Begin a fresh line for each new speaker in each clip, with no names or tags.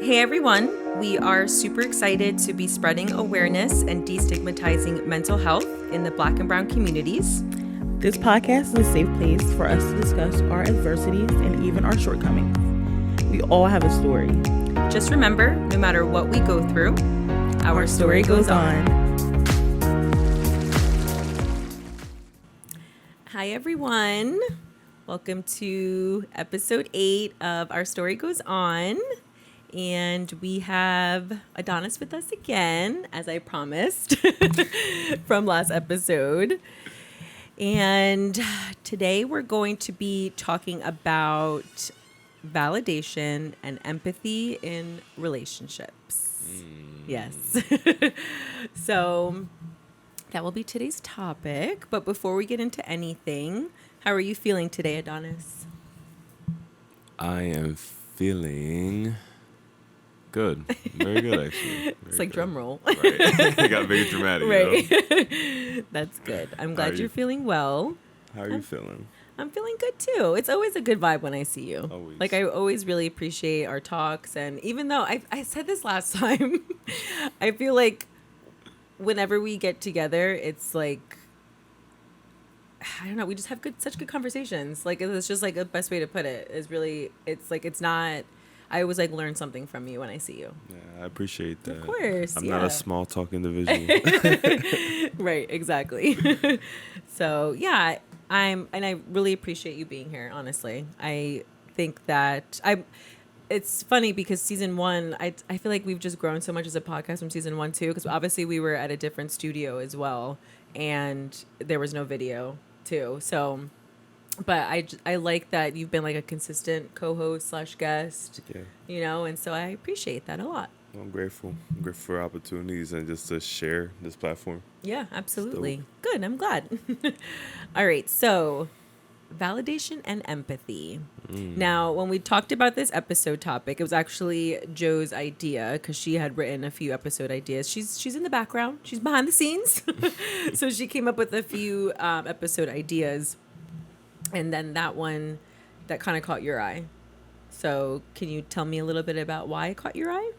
Hey everyone, we are super excited to be spreading awareness and destigmatizing mental health in the Black and Brown communities.
This podcast is a safe place for us to discuss our adversities and even our shortcomings. We all have a story.
Just remember, no matter what we go through, our story goes on. Hi everyone, welcome to episode 8 of Our Story Goes On. And we have Adonis with us again, as I promised from last episode. And today we're going to be talking about validation and empathy in relationships. Yes. So that will be today's topic. But before we get into anything, how are you feeling today, Adonis?
I am feeling good. Very good, actually.
It's like drum roll.
Right. It got very dramatic,
Right.
You know?
That's good. I'm glad you're feeling well.
How are you feeling?
I'm feeling good too. It's always a good vibe when I see you.
Always.
Like I always really appreciate our talks, and even though I said this last time, I feel like whenever we get together, it's like I don't know, we just have such good conversations. Like it's just like the best way to put it is really it's like it's not I always like learn something from you when I see you.
Yeah, I appreciate that.
Of course.
I'm not a small talk individual.
Right, exactly. So yeah, and I really appreciate you being here, honestly. I think that it's funny because season 1, I feel like we've just grown so much as a podcast from season 1 too, because obviously we were at a different studio as well, and there was no video too. So, but I like that you've been like a consistent co-host / guest,
Yeah.
you know, and so I appreciate that a lot.
I'm grateful. I'm grateful for opportunities and just to share this platform.
Yeah, absolutely. Good. I'm glad. All right. So validation and empathy. Now, when we talked about this episode topic, it was actually Joe's idea because she had written a few episode ideas. She's in the background. She's behind the scenes. So she came up with a few episode ideas. And then that one that kind of caught your eye. So can you tell me a little bit about why it caught your eye?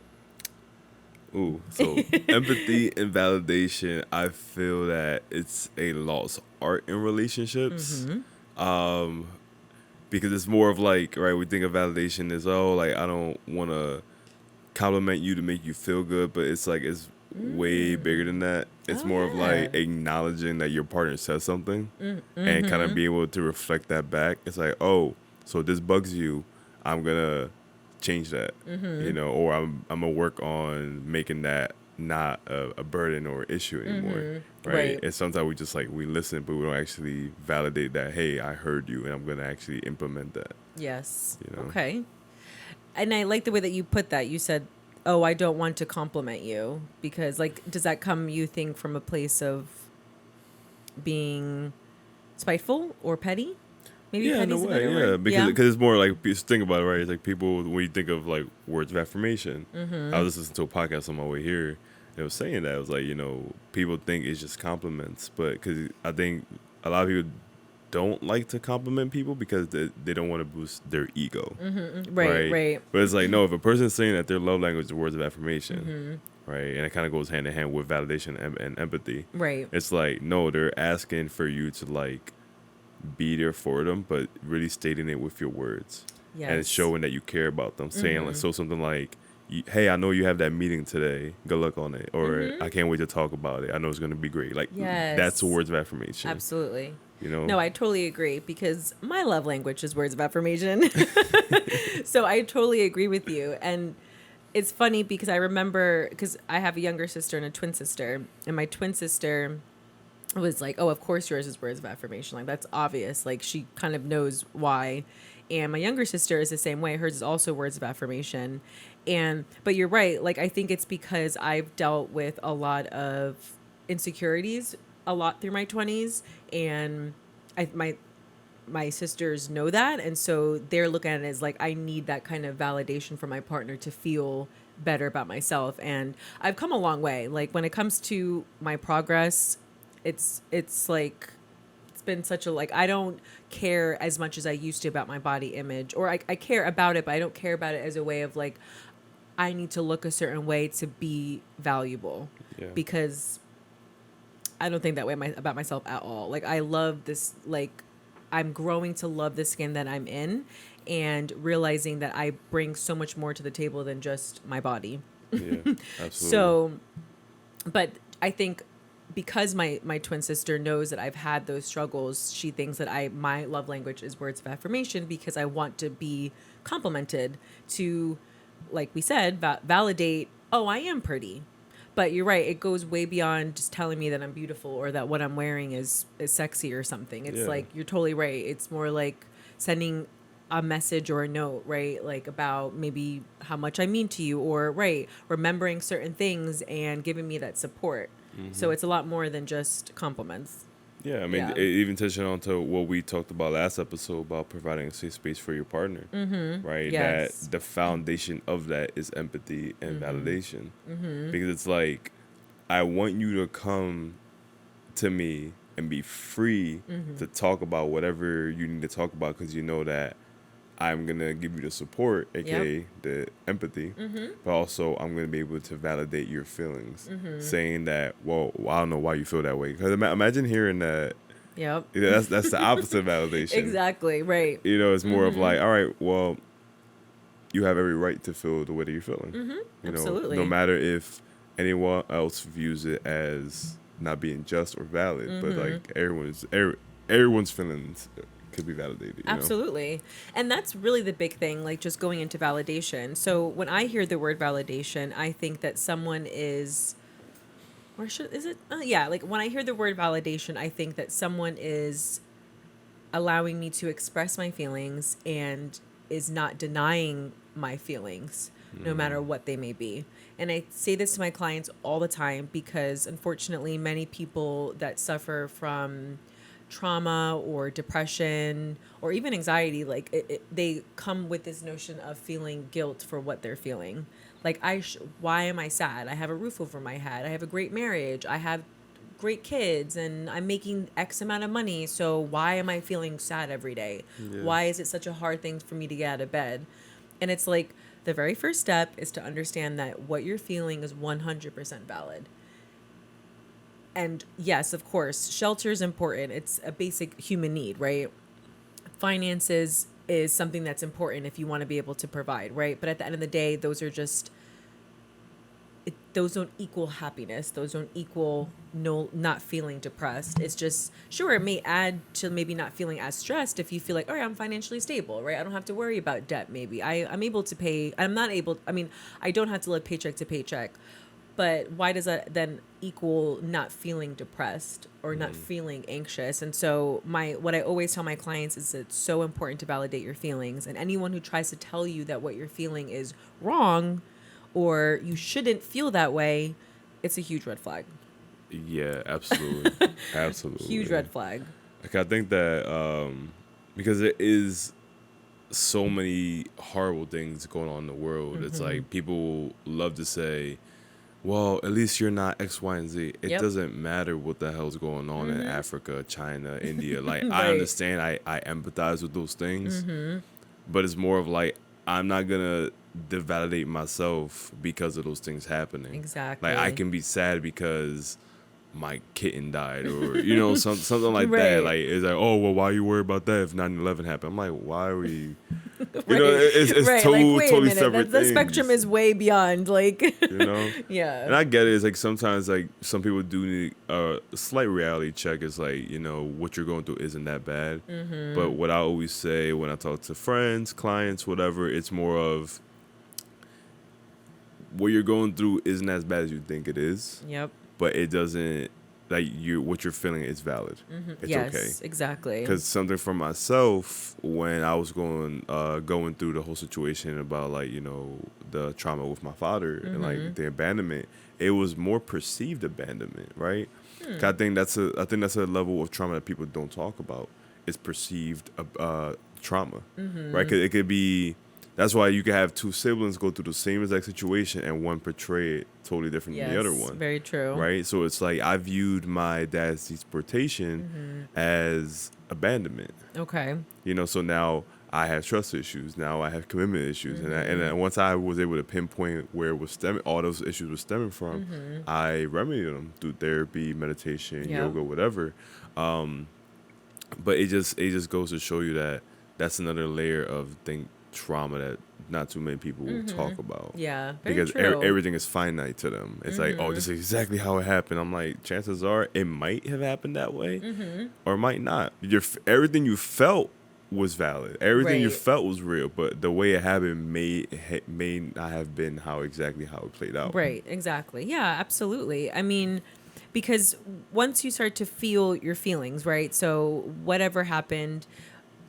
Ooh, so empathy and validation, I feel that it's a lost art in relationships. Because it's more of like, right, we think of validation as, oh, like, I don't want to compliment you to make you feel good, but it's like, it's way bigger than that. It's more of like acknowledging that your partner says something and kind of being able to reflect that back. It's like, oh, so this bugs you, I'm going to change that, you know, or I'm gonna work on making that not a burden or issue anymore, right? And sometimes we just like we listen, but we don't actually validate that. Hey, I heard you, and I'm gonna actually implement that.
Yes.
You know?
Okay. And I like the way that you put that. You said, "Oh, I don't want to compliment you," because like, does that come you think from a place of being spiteful or petty? Maybe
Yeah, in a way, yeah, because it's more like think about it, right? It's like people when you think of like words of affirmation. I was listening to a podcast on my way here. And it was saying that it was like people think it's just compliments, but because I think a lot of people don't like to compliment people because they don't want to boost their ego, right? But it's like no, if a person's saying that their love language is words of affirmation, right, and it kind of goes hand in hand with validation and empathy,
right?
It's like no, they're asking for you to like be there for them, but really stating it with your words.
Yes.
And it's showing that you care about them. Saying like something like, hey, I know you have that meeting today, good luck on it, or I can't wait to talk about it, I know it's going to be great. Like that's words of affirmation.
Absolutely.
You know?
No, I totally agree because my love language is words of affirmation. So I totally agree with you. And it's funny because I remember, because I have a younger sister and a twin sister, and my twin sister was like, oh, of course yours is words of affirmation. Like, that's obvious. Like, she kind of knows why. And my younger sister is the same way. Hers is also words of affirmation. But you're right. Like, I think it's because I've dealt with a lot of insecurities a lot through my 20s. And my sisters know that. And so they're looking at it as like, I need that kind of validation from my partner to feel better about myself. And I've come a long way. Like, when it comes to my progress, it's like it's been such a like I don't care as much as I used to about my body image, or I care about it, but I don't care about it as a way of like I need to look a certain way to be valuable.
Yeah.
Because I don't think that way about myself at all. Like, I love this, like, I'm growing to love the skin that I'm in, and realizing that I bring so much more to the table than just my body.
Yeah, absolutely.
So, but I think because my twin sister knows that I've had those struggles, she thinks that my love language is words of affirmation, because I want to be complimented to, like we said, validate, oh, I am pretty. But you're right, it goes way beyond just telling me that I'm beautiful or that what I'm wearing is sexy or something. It's like, you're totally right. It's more like sending a message or a note, right? Like, about maybe how much I mean to you, or right, remembering certain things and giving me that support. So it's a lot more than just compliments.
Yeah, I mean, even touching on to what we talked about last episode about providing a safe space for your partner, right?
Yes.
That the foundation of that is empathy and validation. Because it's like, I want you to come to me and be free to talk about whatever you need to talk about, because you know that I'm going to give you the support, aka the empathy, but also I'm going to be able to validate your feelings, saying that, well, I don't know why you feel that way. Because imagine hearing that.
Yep.
You know, that's the opposite validation.
Exactly, right.
You know, it's more of like, all right, well, you have every right to feel the way that you're feeling. You
Absolutely.
know, no matter if anyone else views it as not being just or valid, but like everyone's feelings could be validated. You
Absolutely.
know?
And that's really the big thing, like just going into validation. So when I hear the word validation, I think that someone is, like when I hear the word validation, I think that someone is allowing me to express my feelings and is not denying my feelings, no matter what they may be. And I say this to my clients all the time, because unfortunately many people that suffer from trauma or depression or even anxiety, like they come with this notion of feeling guilt for what they're feeling. Like, why am I sad? I have a roof over my head. I have a great marriage. I have great kids, and I'm making X amount of money. So why am I feeling sad every day?
Yeah.
Why is it such a hard thing for me to get out of bed? And it's like, the very first step is to understand that what you're feeling is 100% valid. And yes, of course, shelter is important. It's a basic human need, right? Finances is something that's important if you want to be able to provide, right? But at the end of the day, those don't equal happiness. Those don't equal not feeling depressed. It's just, sure, it may add to maybe not feeling as stressed if you feel like, all right, I'm financially stable, right? I don't have to worry about debt. Maybe I'm able to pay. I don't have to live paycheck to paycheck. But why does that then equal not feeling depressed or not feeling anxious? And so what I always tell my clients is it's so important to validate your feelings. And anyone who tries to tell you that what you're feeling is wrong or you shouldn't feel that way, it's a huge red flag.
Yeah, absolutely. Absolutely.
Huge red flag.
Like, I think that because there is so many horrible things going on in the world, it's like people love to say, well, at least you're not X, Y, and Z. It doesn't matter what the hell's going on in Africa, China, India. Like,
Right.
I understand, I empathize with those things, but it's more of like, I'm not going to devalidate myself because of those things happening.
Exactly.
Like, I can be sad because my kitten died, or, you know, something like
Right.
that. Like, it's like, oh, well, why are you worried about that if 9/11 happened? I'm like, why are we...
Right.
You know, it's
right.
totally separate
The
things.
spectrum is way beyond, like...
You know?
Yeah.
And I get it. It's like sometimes, like, some people do need a slight reality check. It's like, you know, what you're going through isn't that bad. But what I always say when I talk to friends, clients, whatever, it's more of what you're going through isn't as bad as you think it is.
Yep.
But it doesn't, like, what you're feeling is valid. It's
yes,
okay.
Exactly.
Because something for myself, when I was going through the whole situation about, like, you know, the trauma with my father and, like, the abandonment, it was more perceived abandonment, right? I think that's a level of trauma that people don't talk about. It's perceived trauma, right? 'Cause it could be. That's why you can have two siblings go through the same exact situation and one portray it totally different than the other one.
Very true.
Right? So it's like I viewed my dad's deportation as abandonment.
Okay.
You know, so now I have trust issues. Now I have commitment issues. And once I was able to pinpoint where it was stemming, all those issues were stemming from, I remedied them through therapy, meditation, yoga, whatever. But it just goes to show you that that's another layer of trauma that not too many people will talk about.
Yeah, very
because
true.
Everything is finite to them. It's like, oh, this is exactly how it happened. I'm like, chances are it might have happened that way, or it might not. Everything you felt was valid. Everything you felt was real, but the way it happened may not have been exactly how it played out.
Right, exactly. Yeah, absolutely. I mean, because once you start to feel your feelings, right? So whatever happened,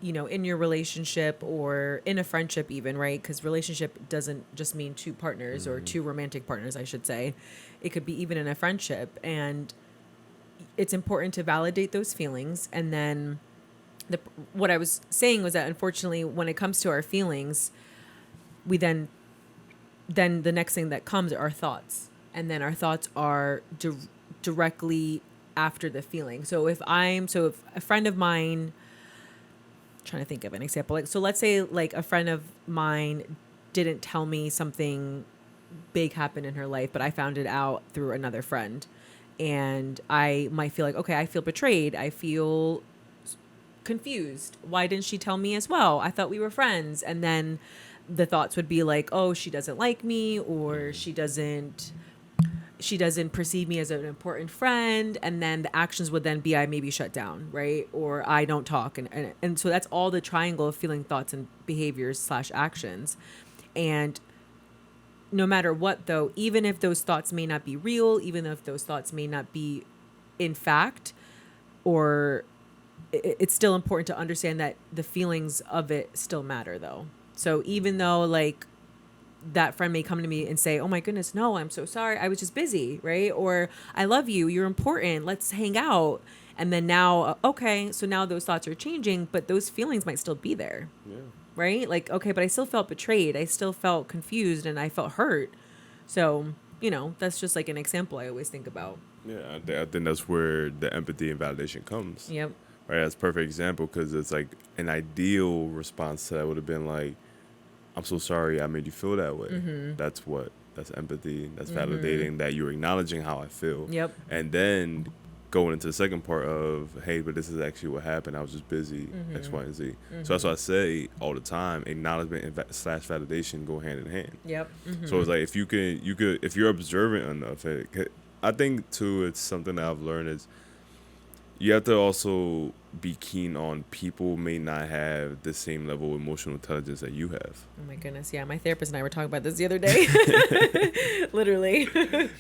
in your relationship or in a friendship even, right? Because relationship doesn't just mean two partners or two romantic partners, I should say. It could be even in a friendship. And it's important to validate those feelings. And then what I was saying was that unfortunately, when it comes to our feelings, we then the next thing that comes are our thoughts. And then our thoughts are directly after the feeling. So if a friend of mine, trying to think of an example, so let's say a friend of mine didn't tell me something big happened in her life, but I found it out through another friend, and I might feel like, okay, I feel betrayed, I feel confused, why didn't she tell me as well, I thought we were friends. And then the thoughts would be like, oh, she doesn't like me, or she doesn't perceive me as an important friend. And then the actions would then be, I maybe shut down, right? Or I don't talk. And so that's all the triangle of feeling, thoughts, and behaviors / actions. And no matter what, though, even if those thoughts may not be real, even if those thoughts may not be in fact, or it's still important to understand that the feelings of it still matter, though. So even though that friend may come to me and say, oh my goodness, no, I'm so sorry, I was just busy, right? Or I love you, you're important, let's hang out. And then now, okay, so now those thoughts are changing, but those feelings might still be there. Yeah. Right? Okay, but I still felt betrayed, I still felt confused, and I felt hurt. So, that's just an example I always think about.
Yeah, I think that's where the empathy and validation comes.
Yep.
Right, that's a perfect example, because it's an ideal response to that would have been I'm so sorry I made you feel that way. That's empathy. That's validating that you're acknowledging how I feel. Yep. And then going into the second part of, hey, but this is actually what happened. I was just busy, X, Y, and Z. So that's what I say all the time. Acknowledgement and / validation go hand in hand. Yep. So it's if you could, if you're observant enough, I think too, it's something that I've learned is you have to also be keen on people may not have the same level of emotional intelligence that you have.
Oh my goodness, yeah. My therapist and I were talking about this the other day. Literally.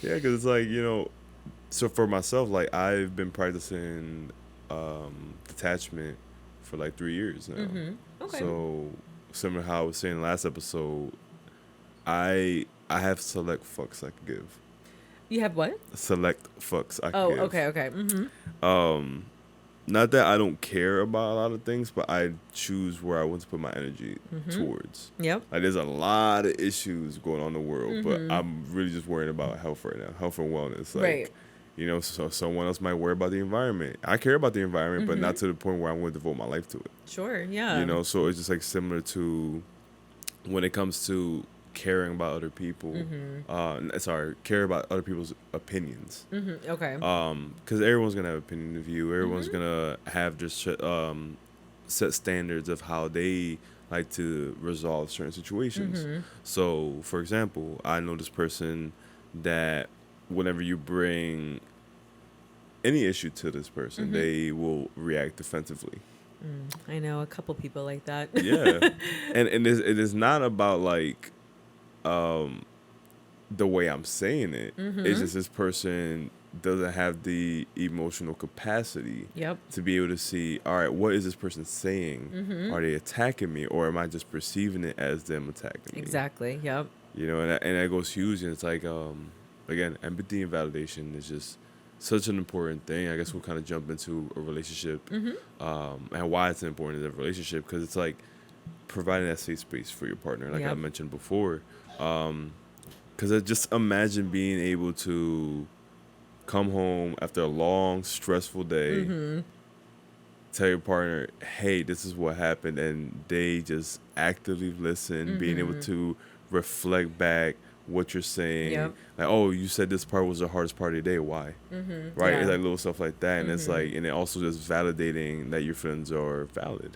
Yeah, because it's so for myself, I've been practicing detachment for 3 years now. Okay. So similar to how I was saying last episode, I have select fucks I can give.
You have what?
Select fucks I can give.
Oh, okay.
Not that I don't care about a lot of things, but I choose where I want to put my energy towards. Yep. There's a lot of issues going on in the world, but I'm really just worrying about health right now, health and wellness. Right. So someone else might worry about the environment. I care about the environment, but not to the point where I'm going to devote my life to it.
Sure, yeah.
So it's just similar to when it comes to caring about other people. Care about other people's opinions. Okay. Because everyone's gonna have an opinion of you. Everyone's gonna have just set standards of how they like to resolve certain situations. So, for example, I know this person that whenever you bring any issue to this person, they will react defensively.
I know a couple people like that.
Yeah, and it is not about the way I'm saying it. It's just this person doesn't have the emotional capacity to be able to see, all right, what is this person saying? Are they attacking me, or am I just perceiving it as them attacking me?
Exactly. Yep.
And that goes huge, and it's again, empathy and validation is just such an important thing. I guess we'll kind of jump into a relationship and why it's important in a relationship, because it's providing that safe space for your partner, I mentioned before. Because I just imagine being able to come home after a long, stressful day tell your partner, hey, this is what happened, and they just actively listen, being able to reflect back what you're saying.
Yep.
Like, oh, you said this part was the hardest part of the day. Why? Right?
Yeah.
It's like little stuff like that, and it's like, and it also just validating that your feelings are valid.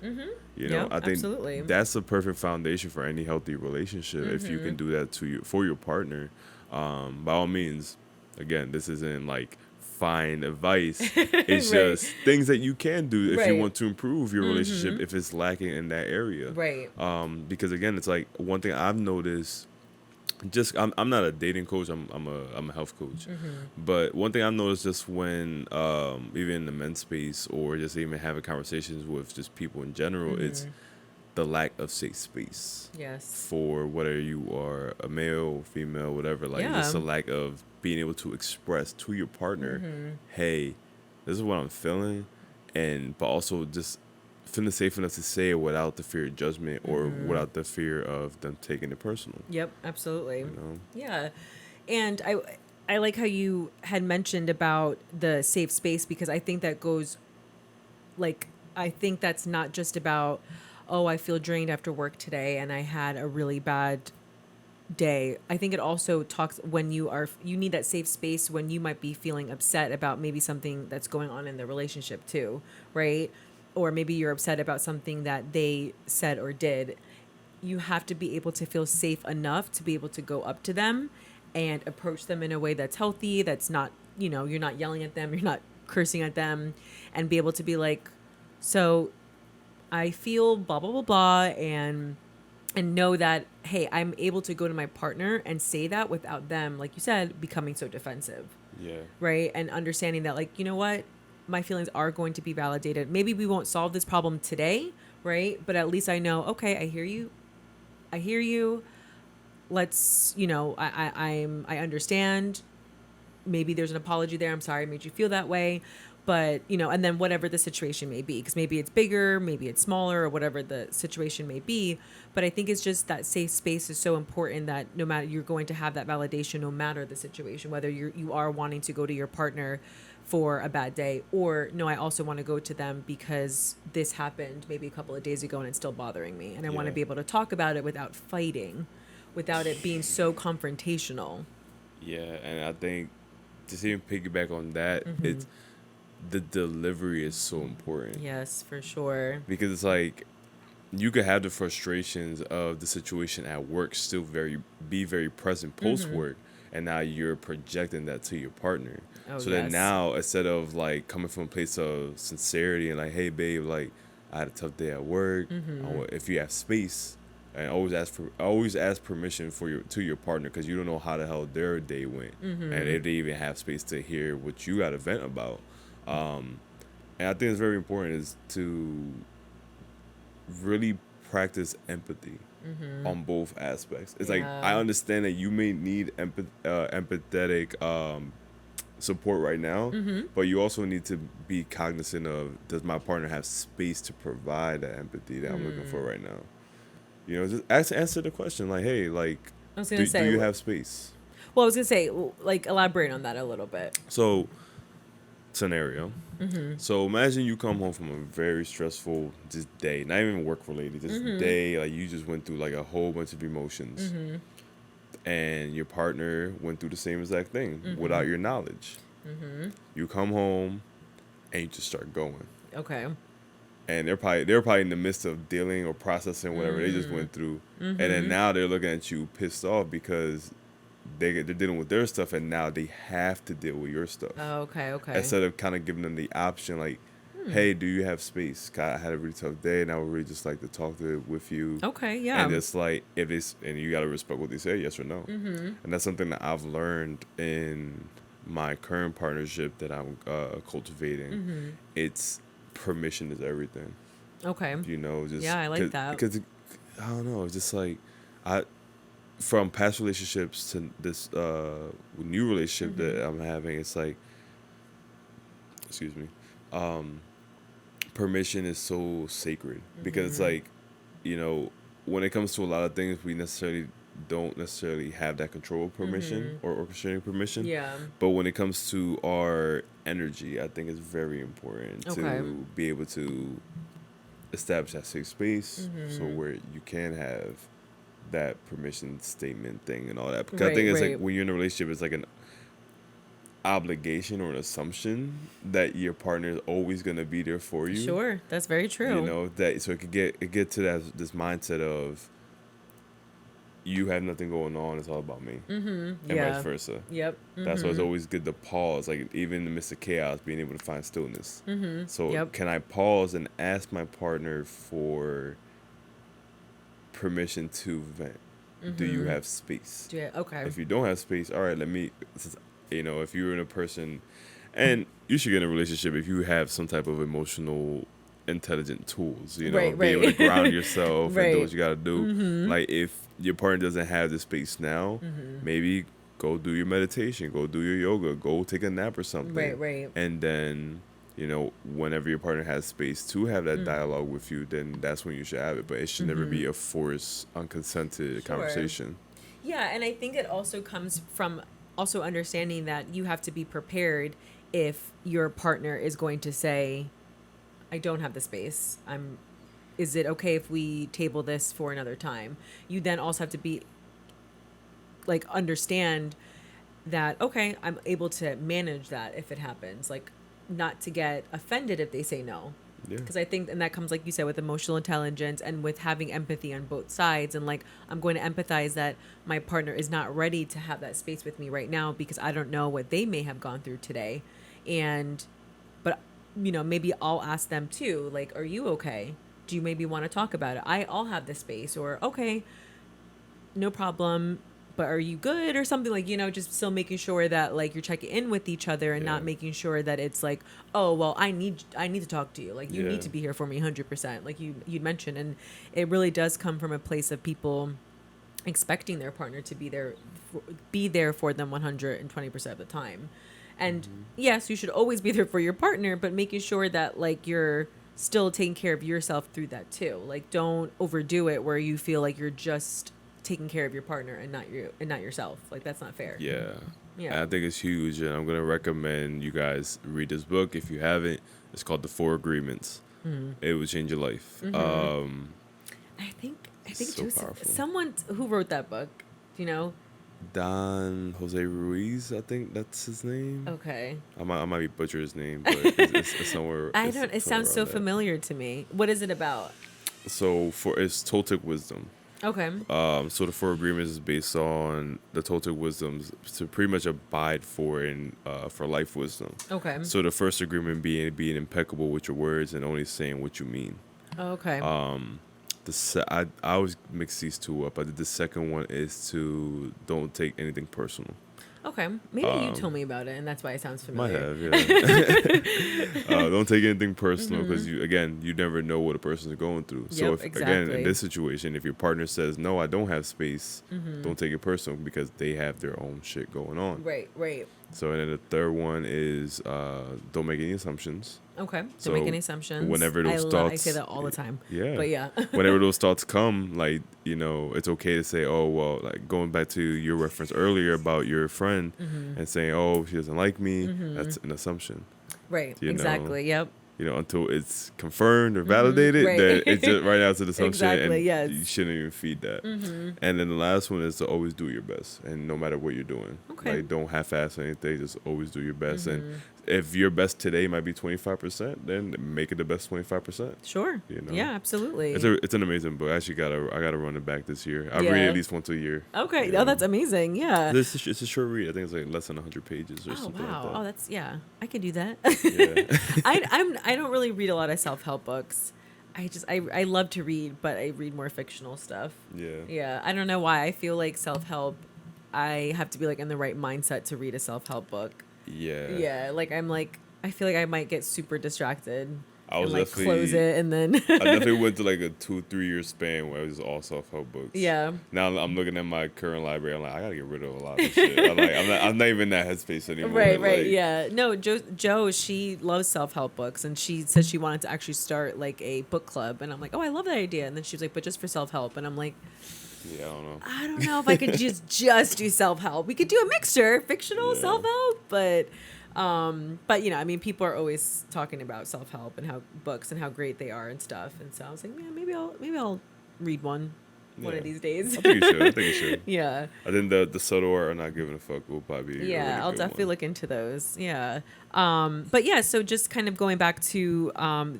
You know,
Yep,
I think
absolutely.
that's the perfect foundation for any healthy relationship. If you can do that to you for your partner, by all means, again, this isn't like fine advice. It's
Right.
just things that you can do if you
Right.
want to improve your relationship if it's lacking in that area.
Right.
Because again, it's like one thing I've noticed. Just I'm not a dating coach. I'm a health coach. But one thing I've noticed just when even in the men's space or just even having conversations with just people in general, it's the lack of safe space
Yes.
for whether you are a male, female, whatever. Like
Yeah.
just a lack of being able to express to your partner, hey, this is what I'm feeling, and but also just feeling safe enough to say it without the fear of judgment or without the fear of them taking it personal.
Yep, absolutely.
You know?
Yeah. And I like how you had mentioned about the safe space, because I think that goes, like, I think that's not just about, oh, I feel drained after work today and I had a really bad day. I think it also talks when you need that safe space when you might be feeling upset about maybe something that's going on in the relationship too, right? Or maybe you're upset about something that they said or did. You have to be able to feel safe enough to be able to go up to them and approach them in a way that's healthy, that's not, you're not yelling at them, you're not cursing at them, and be able to be like, so I feel blah, blah, blah, blah, and know that, hey, I'm able to go to my partner and say that without them, like you said, becoming so defensive.
Yeah.
Right. And understanding that, like, you know what, my feelings are going to be validated. Maybe we won't solve this problem today. Right. But at least I know, okay, I hear you. Let's, I understand. Maybe there's an apology there. I'm sorry I made you feel that way. But, and then whatever the situation may be, because maybe it's bigger, maybe it's smaller, or whatever the situation may be. But I think it's just that safe space is so important that no matter, you're going to have that validation, no matter the situation, whether you are wanting to go to your partner for a bad day, or no, I also want to go to them because this happened maybe a couple of days ago and it's still bothering me. And I want to
Yeah.
be able to talk about it without fighting, without it being so confrontational.
Yeah, and I think just even piggyback on that, it's the delivery is so important.
Yes, for sure.
Because it's like you could have the frustrations of the situation at work still be very present post work, and now you're projecting that to your partner.
Oh,
So
yes.
then now, instead of like coming from a place of sincerity and like, hey babe, like I had a tough day at work. If you have space, and always ask permission to your partner, because you don't know how the hell their day went, and if they even have space to hear what you got to vent about. And I think it's very important is to really practice empathy on both aspects. It's like,
Yeah.
I understand that you may need empathetic support right now, but you also need to be cognizant of, does my partner have space to provide that empathy that I'm looking for right now? Just answer the question like, hey, like,
I was gonna
do
say,
you have space?
well, I was gonna say, like, elaborate on that a little bit.
So, scenario. So imagine you come home from a very stressful just day, not even work related, just day, like you just went through like a whole bunch of emotions, and your partner went through the same exact thing without your knowledge. You come home and you just start going,
Okay.
and they're probably in the midst of dealing or processing whatever they just went through, and then now they're looking at you pissed off because they're dealing with their stuff, and now they have to deal with your stuff.
Oh, okay.
Instead of kind of giving them the option, like, hey, do you have space? 'Cause I had a really tough day, and I would really just like to talk with you.
Okay, yeah.
And it's like, and you gotta respect what they say, yes or no. And that's something that I've learned in my current partnership that I'm cultivating. It's permission is everything.
Okay.
Just
Yeah, I like that.
because I don't know, it's just like from past relationships to this new relationship that I'm having, it's like, excuse me, permission is so sacred, because it's like, when it comes to a lot of things, we necessarily don't necessarily have that control permission or orchestrating permission.
Yeah.
But when it comes to our energy, I think it's very important to be able to establish that safe space, so where you can have that permission statement thing and all that. Because I think it's like when you're in a relationship, it's like an obligation or an assumption that your partner is always going to be there for you.
Sure, that's very true.
You know, that so it get to this mindset of you have nothing going on, it's all about me. And vice versa.
Yep.
That's why it's always good to pause, like even in the midst of chaos, being able to find stillness. So can I pause and ask my partner for permission to vent? Do you have space?
Okay.
If you don't have space, all right, if you're in a person, and you should get in a relationship if you have some type of emotional intelligent tools, be able to ground yourself and do what you got to do. Like if your partner doesn't have the space now, maybe go do your meditation, go do your yoga, go take a nap or something. And then, whenever your partner has space to have that dialogue with you, then that's when you should have it. But it should never be a forced, unconsented conversation.
Yeah, and I think it also comes from also understanding that you have to be prepared if your partner is going to say, I don't have the space. Is it okay if we table this for another time? You then also have to be like understand that, okay, I'm able to manage that if it happens, like not to get offended if they say no. Because I think, and that comes, like you said, with emotional intelligence and with having empathy on both sides. And like, I'm going to empathize that my partner is not ready to have that space with me right now because I don't know what they may have gone through today. But maybe I'll ask them too, like, are you okay? Do you maybe want to talk about it? I'll have this space, or okay, no problem. But are you good or something, like, just still making sure that like you're checking in with each other and not making sure that it's like, oh, well, I need to talk to you. Like you need to be here for me 100%. Like you'd mentioned. And it really does come from a place of people expecting their partner to be there for them 120% of the time. And yes, you should always be there for your partner, but making sure that like you're still taking care of yourself through that too. Like don't overdo it where you feel like you're just taking care of your partner and not yourself. Like that's not fair.
Yeah. I think it's huge, and I'm gonna recommend you guys read this book if you haven't. It's called The 4 Agreements. It will change your life.
I think
so powerful.
Someone who wrote that book, do you know?
Don Jose Ruiz, I think that's his name.
Okay. I
might be butchering his name, but it's somewhere.
It sounds so familiar to me. What is it about?
So it's Toltec wisdom.
Okay.
So the 4 agreements is based on the Toltec wisdoms to pretty much abide for life wisdom. Okay. So the first agreement being impeccable with your words and only saying what you mean.
Okay.
I always mix these two up. I did the second one is to don't take anything personal.
Okay, maybe you told me about it, and that's why it sounds familiar.
Might have, yeah. Don't take anything personal because you never know what a person is going through. So again, in this situation, if your partner says no, I don't have space, don't take it personal because they have their own shit going on.
Right.
So and then the third one is don't make any assumptions.
Okay. Don't make any assumptions.
Whenever those thoughts,
I say that all the time.
Yeah.
But yeah.
Whenever those thoughts come, like, it's okay to say, oh, well, like going back to your reference earlier about your friend and saying, oh, she doesn't like me. That's an assumption.
Right. Exactly. Yep.
Until it's confirmed or validated, then it's just right now it's an assumption,
exactly,
and you shouldn't even feed that. And then the last one is to always do your best, and no matter what you're doing, like don't half-ass anything. Just always do your best, and if your best today might be 25%, then make it the best 25%.
Sure. Yeah, absolutely.
It's an amazing book. I actually gotta run it back this year. I read it at least once a year.
Okay. Oh, that's amazing. Yeah.
It's a short read. I think it's like less than 100 pages or something like that.
Oh, that's I can do that.
Yeah.
I don't really read a lot of self-help books. I love to read, but I read more fictional stuff. Yeah. I don't know why. I feel like self-help, I have to be like in the right mindset to read a self-help book. Yeah. Like I feel like I might get super distracted. I was and close it and then
I definitely went to like a 2-3 year span where it was all self-help books.
Yeah.
Now I'm looking at my current library. I'm like, I gotta get rid of a lot of shit. I'm not even in that headspace anymore.
Right. Yeah. No, Jo, she loves self-help books, and she said she wanted to actually start like a book club, and I'm like, oh, I love that idea. And then she was like, but just for self-help, and I'm like,
Yeah, I don't know.
I don't know if I could just do self-help. We could do a mixture, fictional
Yeah.
self-help, but you know, I mean, people are always talking about self-help and how books and how great they are and stuff. And so I was like, man, maybe I'll read one
Yeah.
of these days.
I think you should. I think you should.
Yeah.
I think the subtle art or not giving a fuck will probably be a
Yeah,
really
I'll
good
definitely
one.
look into those. Yeah. But yeah, so just kind of going back to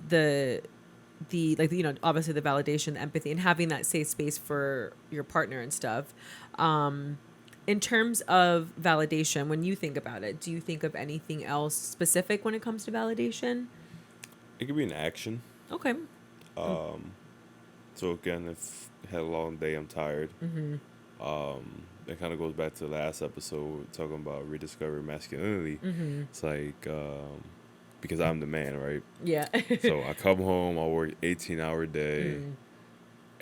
the like, you know, obviously the validation, the empathy, and having that safe space for your partner and stuff. In terms of validation, when you think about it, do you think of anything else specific when it comes to validation?
It could be an action.
Okay.
So again, if I had a long day, I'm tired. It kind of goes back to the last episode talking about rediscovering masculinity. It's like because I'm the man, right?
Yeah.
So I come home, I work 18-hour day,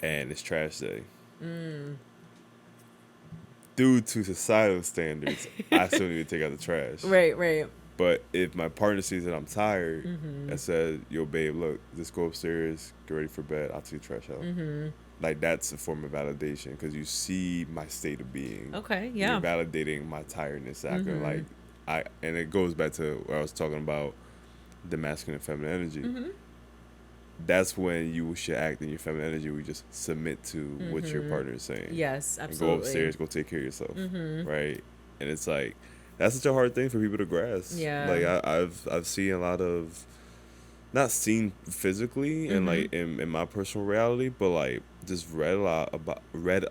and it's trash day. Due to societal standards, I still need to take out the trash.
Right.
But if my partner sees that I'm tired and says, yo, babe, look, just go upstairs, get ready for bed, I'll take the trash out. Like, that's a form of validation because you see my state of being.
Okay, yeah.
You're validating my tiredness. Acting like and it goes back to what I was talking about, the masculine and feminine energy. That's when you should act in your feminine energy. We just submit to what your partner is saying.
Yes,
And
absolutely.
go upstairs, go take care of yourself. Right? And it's like, that's such a hard thing for people to grasp.
Yeah.
Like I've seen a lot of, not seen physically and like in my personal reality, but like just read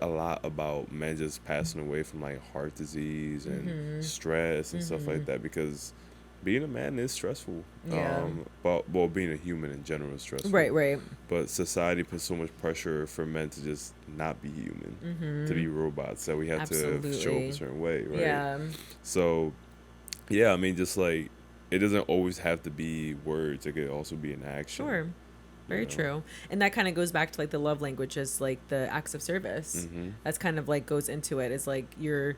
a lot about men just passing away from like heart disease and stress and stuff like that, because being a man is stressful.
Yeah.
Well, being a human in general is stressful.
Right.
But society puts so much pressure for men to just not be human, to be robots, that we have to show up
Absolutely.
a certain way, right?
Yeah.
So, yeah, I mean, just like, it doesn't always have to be words. It could also be an action.
Sure. Very true. And that kind of goes back to like the love languages, like the acts of service. That's kind of like goes into it. It's like you're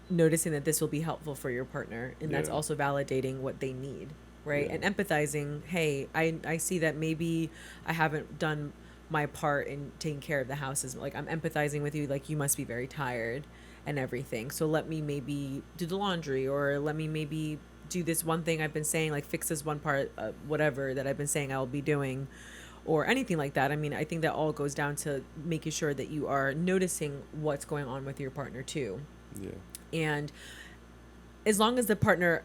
noticing that this will be helpful for your partner, and that's
Yeah.
also validating what they need, right?
Yeah.
And empathizing, hey, I see that maybe I haven't done my part in taking care of the house. Is like, I'm empathizing with you, like you must be very tired and everything, so let me maybe do the laundry, or let me maybe do this one thing I've been saying, like fix this one part, whatever that I've been saying I'll be doing, or anything like that. I mean, I think that all goes down to making sure that you are noticing what's going on with your partner too.
Yeah.
And as long as the partner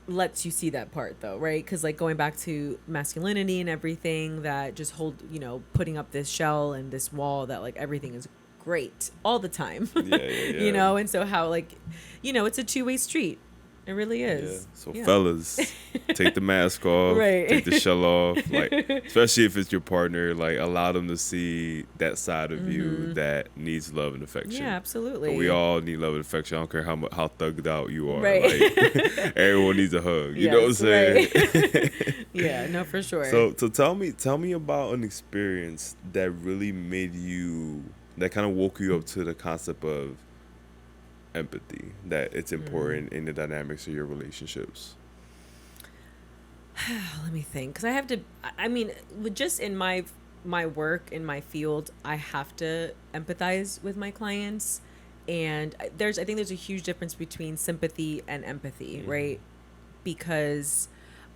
lets you see that part, though, right? Because like going back to masculinity and everything, that just putting up this shell and this wall that like everything is great all the time.
Yeah.
You know, and so how like, it's a two-way street. It really
Yeah.
is.
So
Yeah.
fellas, take the mask off,
Right.
take the shell off, like, especially if it's your partner, like, allow them to see that side of you that needs love and affection.
Yeah, absolutely.
But we all need love and affection. I don't care how thugged out you are.
Right.
Like, everyone needs a hug. You know what I'm saying?
Right. Yeah, no, for sure.
So tell me about an experience that really that kind of woke you up to the concept of empathy, that it's important in the dynamics of your relationships.
Let me think, because I mean, just in my work, in my field, I have to empathize with my clients. And I think there's a huge difference between sympathy and empathy, right? Because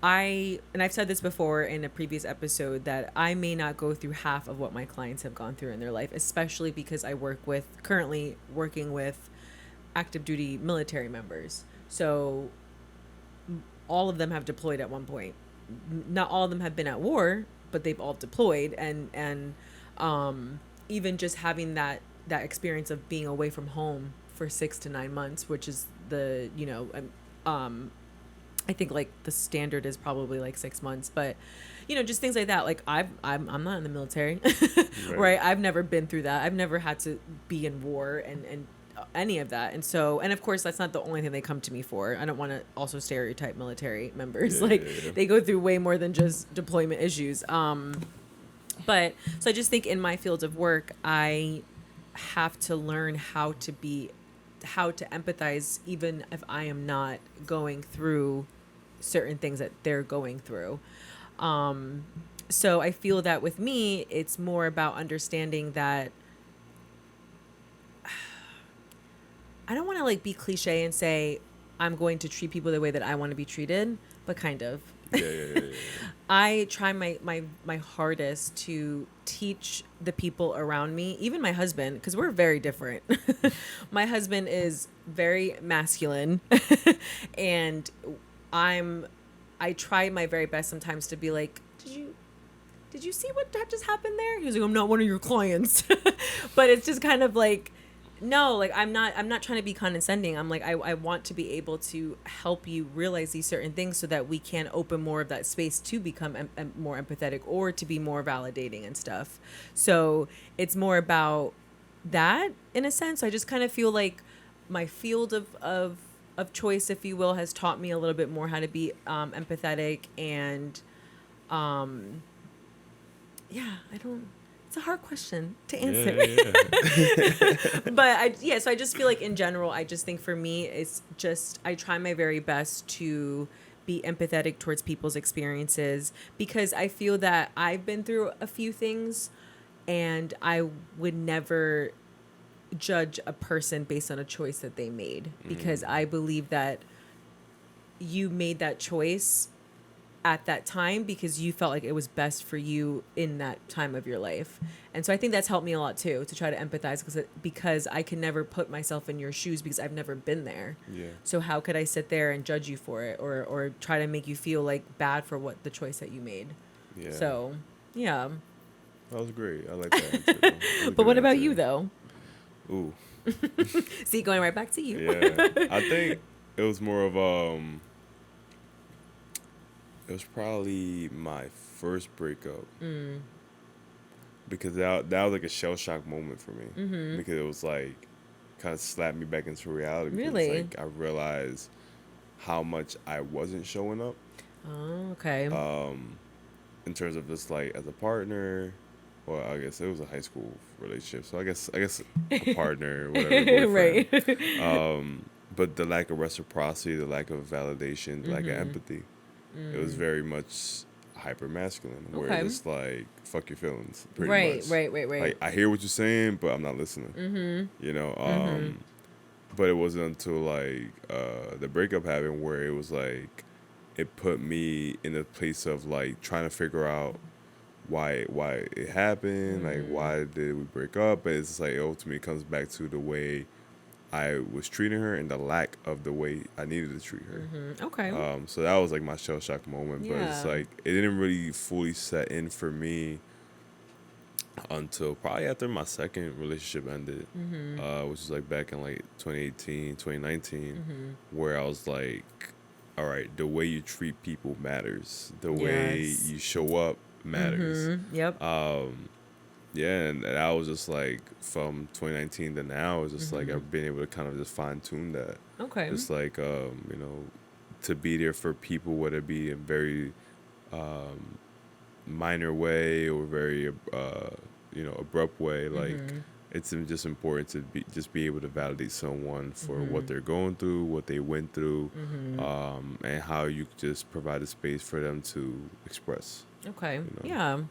I've said this before in a previous episode, that I may not go through half of what my clients have gone through in their life, especially because I currently working with active duty military members. So all of them have deployed at one point. Not all of them have been at war, but they've all deployed, and even just having that experience of being away from home for 6 to 9 months, which is I think like the standard is probably like 6 months, but just things like that. Like I'm not in the military, right? I've never been through that. I've never had to be in war and any of that. And so, and of course, that's not the only thing they come to me for. I don't want to also stereotype military members.
Yeah.
They go through way more than just deployment issues. But so I just think in my field of work, I have to learn how to empathize, even if I am not going through certain things that they're going through. So I feel that with me, it's more about understanding that I don't want to like be cliche and say I'm going to treat people the way that I want to be treated, but kind of.
Yeah.
I try my hardest to teach the people around me, even my husband, because we're very different. My husband is very masculine, and I try my very best sometimes to be like, did you see what just happened there? He was like, I'm not one of your clients. But it's just kind of like, no, like I'm not trying to be condescending. I'm like, I want to be able to help you realize these certain things so that we can open more of that space to become more empathetic or to be more validating and stuff. So it's more about that in a sense. I just kind of feel like my field of choice, if you will, has taught me a little bit more how to be empathetic and yeah, it's a hard question to answer.
Yeah.
But so I just feel like in general, I just think for me, it's just, I try my very best to be empathetic towards people's experiences because I feel that I've been through a few things and I would never judge a person based on a choice that they made because I believe that you made that choice at that time because you felt like it was best for you in that time of your life. And so I think that's helped me a lot too, to try to empathize because I can never put myself in your shoes because I've never been there.
Yeah.
So how could I sit there and judge you for it or try to make you feel like bad for what the choice that you made?
Yeah.
So, yeah.
That was great. I like that answer. That was a
But
good
what about
answer.
you though?
Ooh.
See, going right back to you.
Yeah. I think it was more of it was probably my first breakup because that was like a shell shock moment for me because it was like kind of slapped me back into reality. Because,
Really?
like I realized how much I wasn't showing up.
Oh, okay.
In terms of just like as a partner, or I guess it was a high school relationship, so I guess a partner, whatever, boyfriend.
Right.
But the lack of reciprocity, the lack of validation, the lack of empathy, it was very much hyper masculine, where
Okay.
it's like fuck your feelings, pretty
Right,
much.
right.
Like I hear what you're saying, but I'm not listening. You know, but it wasn't until like the breakup happened where it was like it put me in a place of like trying to figure out why it happened, like why did we break up. But it's like it ultimately comes back to the way I was treating her and the lack of the way I needed to treat her.
Okay.
So that was like my shell shock moment, but it's
Yeah.
like it didn't really fully set in for me until probably after my second relationship ended, which was like back in like 2018, 2019, where I was like, all right, the way you treat people matters. The way
Yes.
you show up matters.
Yep.
Yeah, and I was just like, from 2019 to now, it's just like I've been able to kind of just fine tune that.
Okay.
Just like, you know, to be there for people, whether it be in very minor way or very, you know, abrupt way. Like, it's just important to be able to validate someone for what they're going through, what they went through, and how you just provide a space for them to express.
Okay.
You know?
Yeah.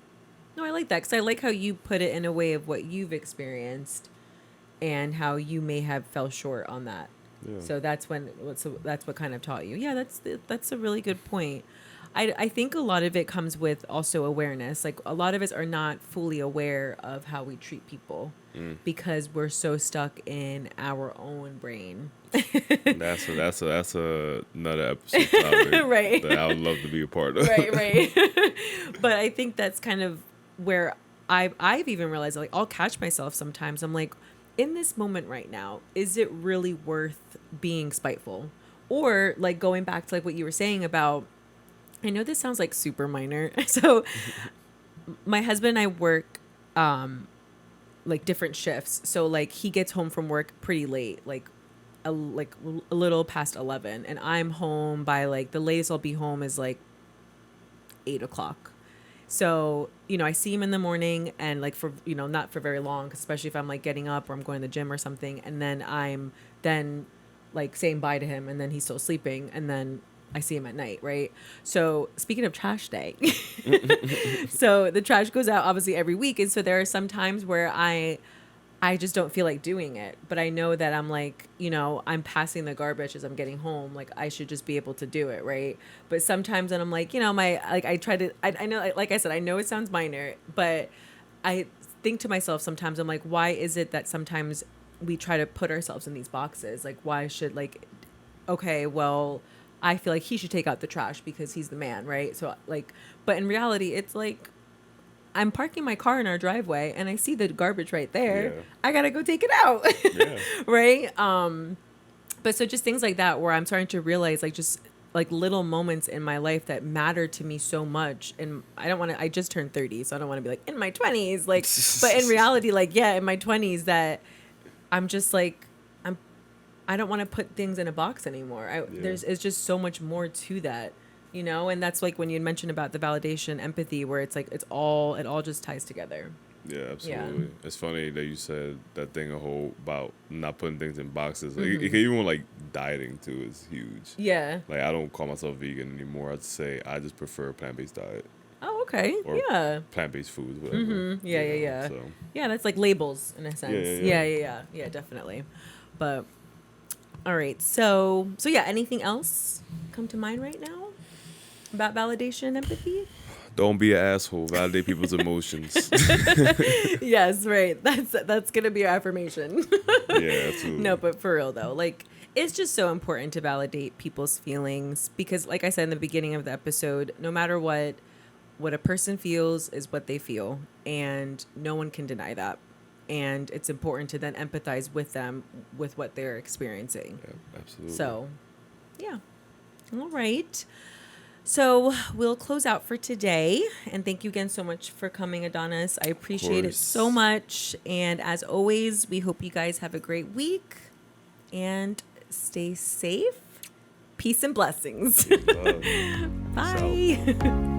No, I like that because I like how you put it in a way of what you've experienced and how you may have fell short on that.
Yeah.
So that's what kind of taught you. Yeah, that's a really good point. I think a lot of it comes with also awareness. Like a lot of us are not fully aware of how we treat people because we're so stuck in our own brain.
That's another episode topic
Right.
that I would love to be a part of.
Right. But I think that's kind of where I've even realized, like, I'll catch myself sometimes. I'm like, in this moment right now, is it really worth being spiteful? Or like going back to like what you were saying about, I know this sounds like super minor. So my husband and I work like different shifts. So like he gets home from work pretty late, like a little past 11, and I'm home by like the latest I'll be home is like 8:00. So, you know, I see him in the morning and like for, you know, not for very long, especially if I'm like getting up or I'm going to the gym or something. And then I'm then like saying bye to him and then he's still sleeping. And then I see him at night. Right. So speaking of trash day, so the trash goes out obviously every week. And so there are some times where I just don't feel like doing it. But I know that I'm like, you know, I'm passing the garbage as I'm getting home. Like I should just be able to do it, right? But sometimes when I'm like, you know, I try to, I know, like I said, I know it sounds minor, but I think to myself sometimes, I'm like, why is it that sometimes we try to put ourselves in these boxes? Like, why should, like, okay, well, I feel like he should take out the trash because he's the man, right? So like, but in reality, it's like, I'm parking my car in our driveway and I see the garbage right there.
Yeah.
I gotta go take it out.
Yeah.
Right? But so just things like that where I'm starting to realize like just like little moments in my life that matter to me so much. And I just turned 30, so I don't want to be like in my 20s. Like, but in reality, like, yeah, in my 20s that I'm just like, I don't want to put things in a box anymore. It's just so much more to that. You know, and that's like when you mentioned about the validation, empathy, where it's like it all just ties together.
Yeah, absolutely. Yeah. It's funny that you said that thing about not putting things in boxes. Like, it can even like dieting too is huge.
Yeah.
Like I don't call myself vegan anymore. I'd say I just prefer a plant-based diet.
Oh, okay.
Or
yeah.
Plant-based foods, whatever.
Yeah.
So.
Yeah, that's like labels in a sense. Yeah, definitely. But all right. So yeah, anything else come to mind right now? About validation and empathy?
Don't be an asshole. Validate people's emotions.
Yes, right. That's gonna be our affirmation.
Yeah, absolutely.
No, but for real though, like it's just so important to validate people's feelings because, like I said in the beginning of the episode, no matter what a person feels is what they feel, and no one can deny that. And it's important to then empathize with them with what they're experiencing.
Yeah, absolutely.
So, yeah. All right. So we'll close out for today. And thank you again so much for coming, Adonis. I appreciate it so much. And as always, we hope you guys have a great week and stay safe. Peace and blessings.
Love.
Bye.